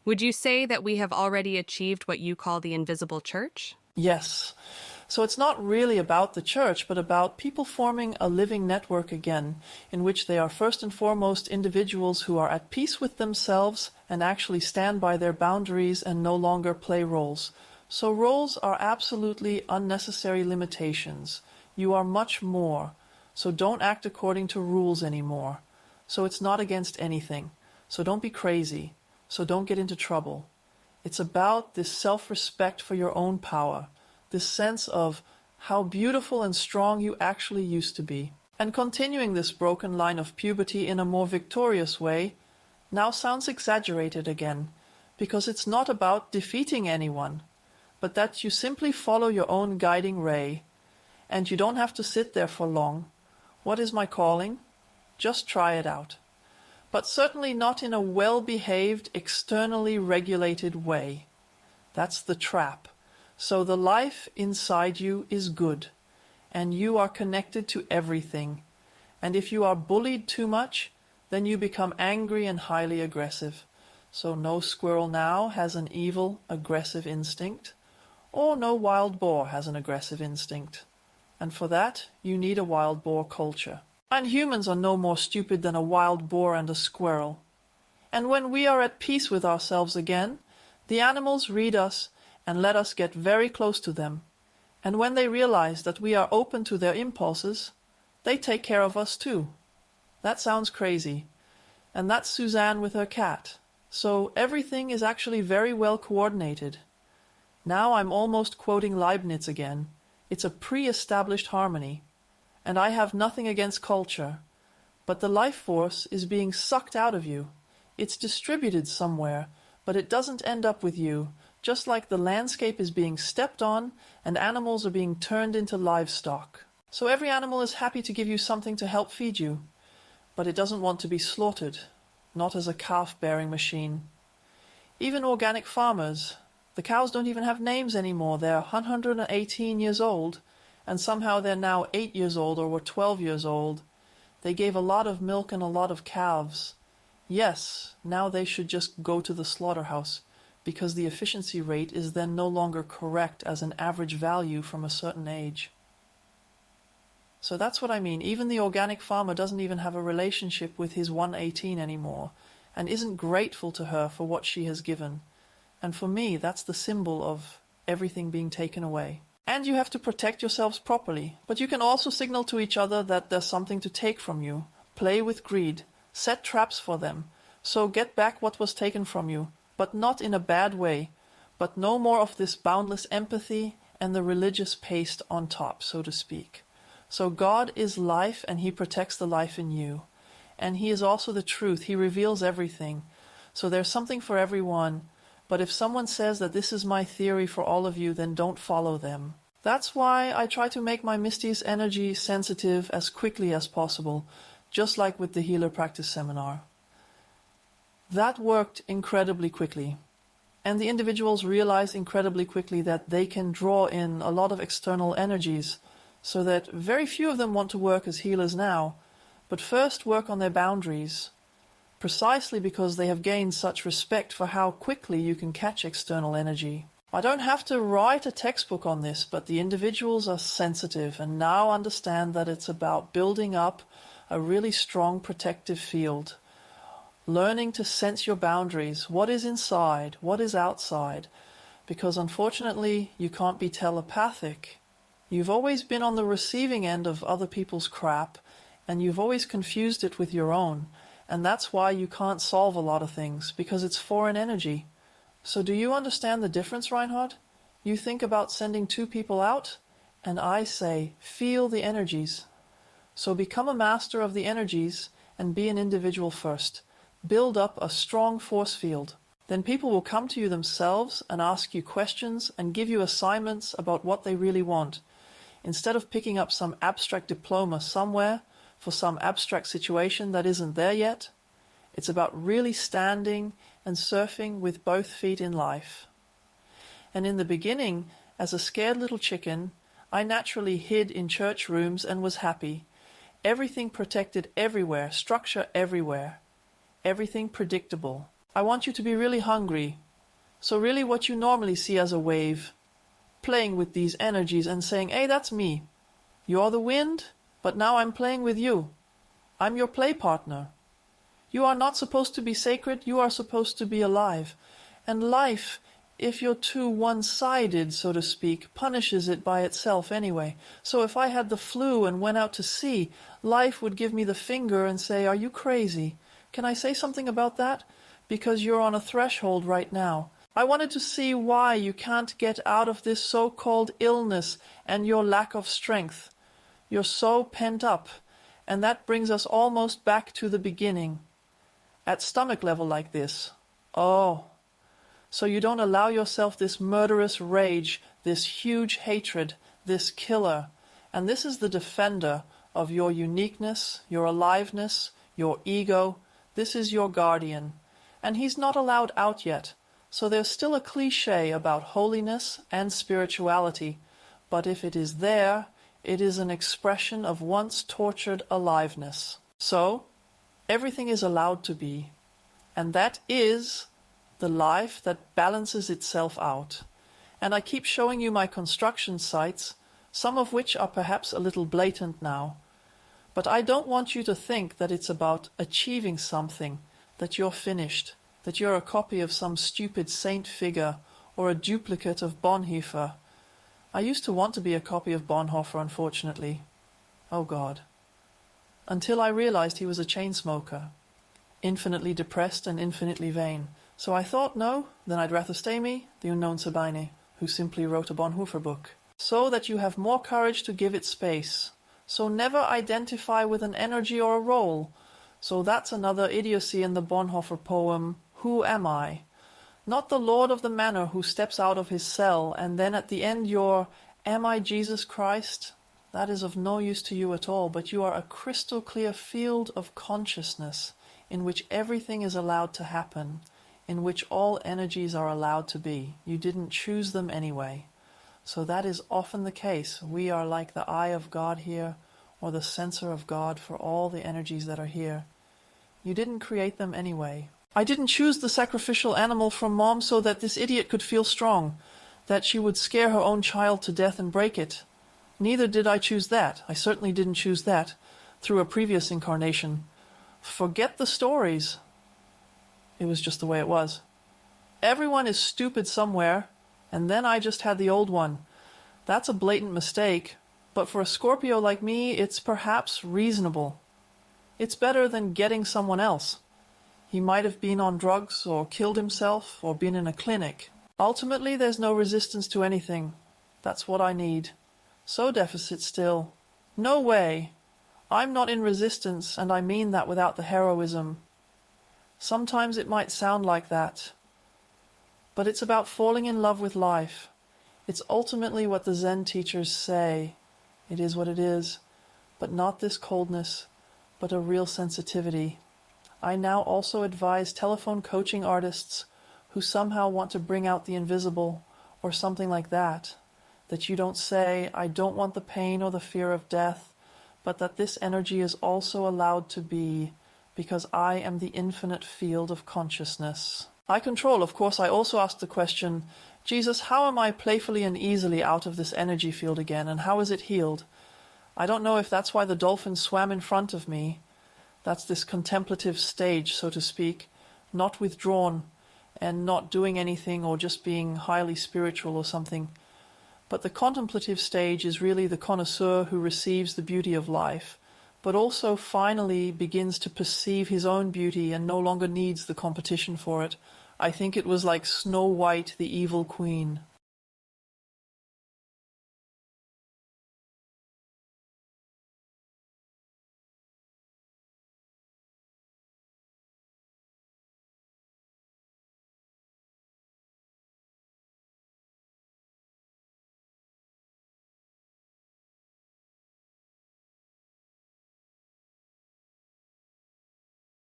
Would you say that we have already achieved what you call the invisible church? Yes. So it's not really about the church, but about people forming a living network again, in which they are first and foremost individuals who are at peace with themselves and actually stand by their boundaries and no longer play roles. So roles are absolutely unnecessary limitations. You are much more. So don't act according to rules anymore. So it's not against anything. So don't be crazy. So don't get into trouble. It's about this self-respect for your own power, this sense of how beautiful and strong you actually used to be. And continuing this broken line of puberty in a more victorious way now sounds exaggerated again, because it's not about defeating anyone, but that you simply follow your own guiding ray, and you don't have to sit there for long. What is my calling? Just try it out. But certainly not in a well-behaved, externally regulated way. That's the trap. So the life inside you is good, and you are connected to everything. And if you are bullied too much, then you become angry and highly aggressive. So no squirrel now has an evil, aggressive instinct, or no wild boar has an aggressive instinct. And for that, you need a wild boar culture. And humans are no more stupid than a wild boar and a squirrel. And when we are at peace with ourselves again, the animals read us and let us get very close to them. And when they realize that we are open to their impulses, they take care of us too. That sounds crazy. And that's Suzanne with her cat. So everything is actually very well coordinated. Now I'm almost quoting Leibniz again. It's a pre-established harmony. And I have nothing against culture. But the life force is being sucked out of you. It's distributed somewhere, but it doesn't end up with you. Just like the landscape is being stepped on and animals are being turned into livestock. So every animal is happy to give you something to help feed you, but it doesn't want to be slaughtered, not as a calf-bearing machine. Even organic farmers, the cows don't even have names anymore. They're 118 years old, and somehow they're now 8 years old or were 12 years old. They gave a lot of milk and a lot of calves. Yes, now they should just go to the slaughterhouse, because the efficiency rate is then no longer correct as an average value from a certain age. So that's what I mean. Even the organic farmer doesn't even have a relationship with his 118 anymore, and isn't grateful to her for what she has given. And for me, that's the symbol of everything being taken away. And you have to protect yourselves properly, but you can also signal to each other that there's something to take from you. Play with greed. Set traps for them. So get back what was taken from you. But not in a bad way, but no more of this boundless empathy and the religious paste on top, so to speak. So God is life, and he protects the life in you. And he is also the truth. He reveals everything. So there's something for everyone. But if someone says that this is my theory for all of you, then don't follow them. That's why I try to make my Misty's energy sensitive as quickly as possible, just like with the Healer Practice Seminar. That worked incredibly quickly, and the individuals realized incredibly quickly that they can draw in a lot of external energies, so that very few of them want to work as healers now, but first work on their boundaries, precisely because they have gained such respect for how quickly you can catch external energy. I don't have to write a textbook on this, but the individuals are sensitive and now understand that it's about building up a really strong protective field. Learning to sense your boundaries, what is inside, what is outside, because unfortunately you can't be telepathic. You've always been on the receiving end of other people's crap, and you've always confused it with your own, and that's why you can't solve a lot of things, because it's foreign energy. So do you understand the difference, Reinhard? You think about sending 2 people out, and I say, feel the energies. So become a master of the energies and be an individual first. Build up a strong force field. Then people will come to you themselves and ask you questions and give you assignments about what they really want, instead of picking up some abstract diploma somewhere for some abstract situation that isn't there yet. It's about really standing and surfing with both feet in life. And in the beginning, as a scared little chicken, I naturally hid in church rooms and was happy. Everything protected everywhere, structure everywhere. Everything predictable. I want you to be really hungry. So really what you normally see as a wave, playing with these energies and saying, hey, that's me. You're the wind, but now I'm playing with you. I'm your play partner. You are not supposed to be sacred, you are supposed to be alive. And life, if you're too one-sided, so to speak, punishes it by itself anyway. So if I had the flu and went out to sea, life would give me the finger and say, are you crazy? Can I say something about that? Because you're on a threshold right now. I wanted to see why you can't get out of this so-called illness and your lack of strength. You're so pent up. And that brings us almost back to the beginning. At stomach level like this. Oh. So you don't allow yourself this murderous rage, this huge hatred, this killer. And this is the defender of your uniqueness, your aliveness, your ego. This is your guardian. And he's not allowed out yet. So there's still a cliche about holiness and spirituality. But if it is there, it is an expression of once tortured aliveness. So, everything is allowed to be. And that is the life that balances itself out. And I keep showing you my construction sites, some of which are perhaps a little blatant now. But I don't want you to think that it's about achieving something, that you're finished, that you're a copy of some stupid saint figure or a duplicate of Bonhoeffer. I used to want to be a copy of Bonhoeffer, unfortunately. Oh God. Until I realized he was a chain smoker, infinitely depressed and infinitely vain. So I thought, no, then I'd rather stay me, the unknown Sabine, who simply wrote a Bonhoeffer book. So that you have more courage to give it space. So never identify with an energy or a role. So that's another idiocy in the Bonhoeffer poem, Who Am I? Not the lord of the manor who steps out of his cell, and then at the end you're, am I Jesus Christ? That is of no use to you at all, but you are a crystal clear field of consciousness in which everything is allowed to happen, in which all energies are allowed to be. You didn't choose them anyway. So that is often the case. We are like the eye of God here, or the sensor of God for all the energies that are here. You didn't create them anyway. I didn't choose the sacrificial animal from Mom so that this idiot could feel strong, that she would scare her own child to death and break it. Neither did I choose that. I certainly didn't choose that through a previous incarnation. Forget the stories. It was just the way it was. Everyone is stupid somewhere, and then I just had the old one. That's a blatant mistake, but for a Scorpio like me, it's perhaps reasonable. It's better than getting someone else. He might have been on drugs or killed himself or been in a clinic. Ultimately, there's no resistance to anything. That's what I need. So deficit still. No way. I'm not in resistance, and I mean that without the heroism. Sometimes it might sound like that. But it's about falling in love with life. It's ultimately what the Zen teachers say. It is what it is. But not this coldness, but a real sensitivity. I now also advise telephone coaching artists who somehow want to bring out the invisible, or something like that. That you don't say, I don't want the pain or the fear of death, but that this energy is also allowed to be, because I am the infinite field of consciousness. I control, of course. I also ask the question, Jesus, how am I playfully and easily out of this energy field again, and how is it healed? I don't know if that's why the dolphin swam in front of me. That's this contemplative stage, so to speak, not withdrawn and not doing anything or just being highly spiritual or something. But the contemplative stage is really the connoisseur who receives the beauty of life, but also finally begins to perceive his own beauty and no longer needs the competition for it. I think it was like Snow White, the evil queen.